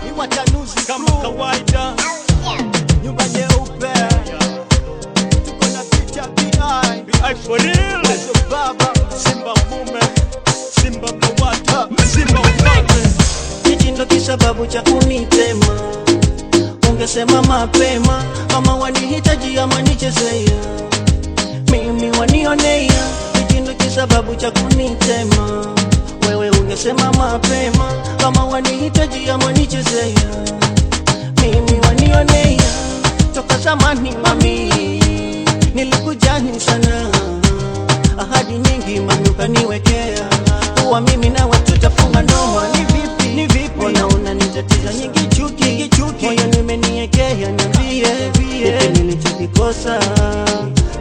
Ni watanuzi kama kawaida, nyumba nyeupe, tuko na picha BI for real. Baba Simba mume, Simba kawata, Simba ufalme. Hichi ndo kisababu cha kunitema, ungesema mapema kama wanihitaji ama nichezea, mimi wanionea. Hichi ndo kisababu cha kunitema, wewe ungesema mapema kama wanihitaji ama nichezea, mimi wanionea. Toka zamani mami nilikujani sana, ahadi nyingi mami ukaniwekea, kuwa mimi na watu tutafunga ndoa. Ni vipi unaona nitatiza nyingi chuki, moyo nimeniekea, niambie vipi nilichokikosa.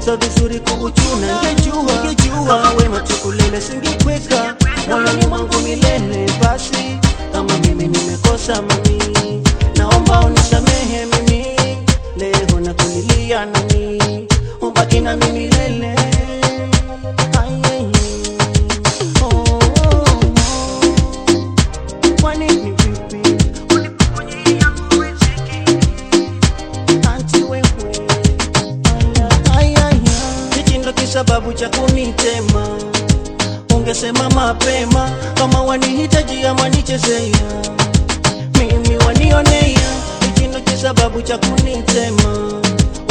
So vizuri kukuchuna, ngejua kama wema tukulele singekweka moyoni mwangu milele. Basi kama mimi nimekosa mami, naomba unisamehe mimi, leo nakulilia nami, ubaki na mimi milele. Sababu cha kunitema, ungesema mapema kama wanihitaji ama nichezea, mimi wanionea. Hichi ndo sababu cha kunitema,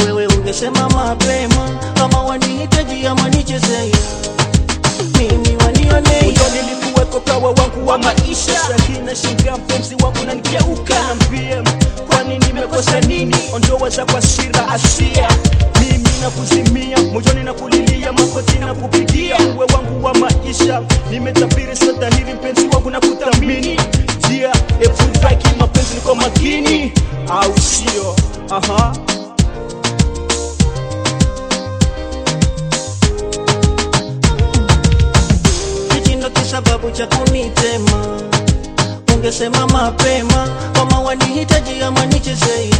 wewe ungesema mapema kama wanihitaji ama nichezea, mimi wanionea. Ujo nilikuweko kawa wangu wa maisha, sahi na shinga mpenzi wangu na nikeuka. Niambie kwani nimekosa nini, ondoa za kwa sira asia, mimi na kuzimia, mojoni na kulilia, makoti na kupigia. Uwe wangu wa maisha, nimetabiri so dhahiri mpenzi wangu na kuthamini. Jia, efudhaki mapenzi niko makini, au sio? Hichi ndo kisababu cha kunitema, ungesema mapema kama wanihitaji ama nichezea,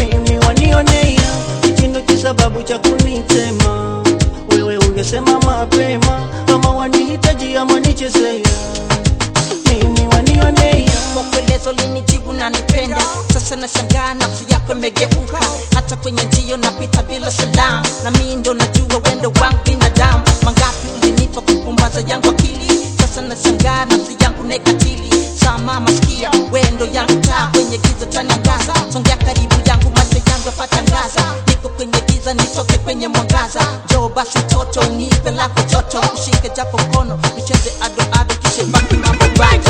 mimi wanionea. Hichi ndo kisababu cha kunitema, wewe ungesema mapema kama wanihitaji ama nichezea, mimi wanionea. Kwa kuelezo linijibu na nipenda, sasa nashangaa nafsi yako imegeuka. Hata kwenye njio napita bila salamu, na mimi ndo najua wendo wangu binadamu. Mangapi ulinipa kupumbaza yangu akili, sasa nashangaa nafsi yangu nekatili. Sama masikia wendo yangu taa, kwenye giza tanangaza. Songea karibu yangu macho yangu yapata ngaza, niko kwenye giza nitoke kwenye mwangaza. Njoo basi toto unipe lako joto, ushike japo mkono nicheze ado kisha baki mambo right.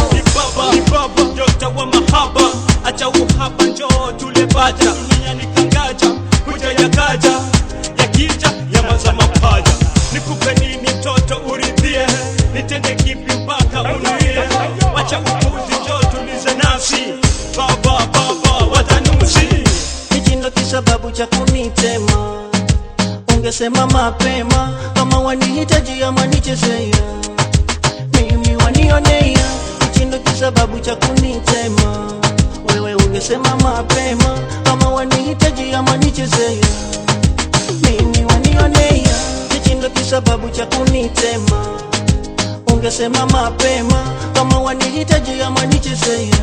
Ni baba nyota wa mahaba, acha uhaba njoo tule bata. Dunia ni kangaja, kuja ya kaja, ya kija ya maza mapaja. Nikupe nini mtoto uridhie, nitende kipi mpaka unuie. Wacha upuzi njoo tulize nafsi, baba watanuzi. Hichi ndo kisababu cha kunitema, ungesema mapema kama wanihitaji ama nichezea, mimi wanionea. Hichi ndo kisababu cha kunitema, wewe ungesema mapema kama wanihitaji ama nichezea, mimi wanionea. Hichi ndo kisababu cha kunitema, ungesema mapema kama wanihitaji ama nichezea,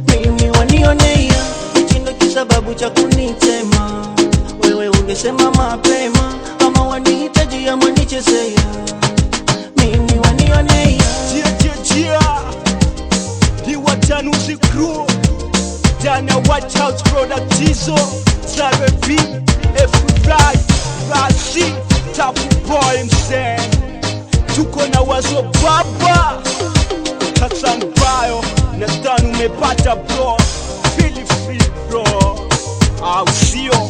mimi wanionea. Hichi ndo kisababu cha kunitema, wewe ungesema mapema kama wanihitaji ama nichezea, mimi wanionea. Jia Di watanuzi crew, Dana White House product Jizo, Sare V, F-Fly, Razi, Tapu Boy msee. Tuko na wazo baba, kasa mbayo, nadhani umepata bro, feel free bro, au sio?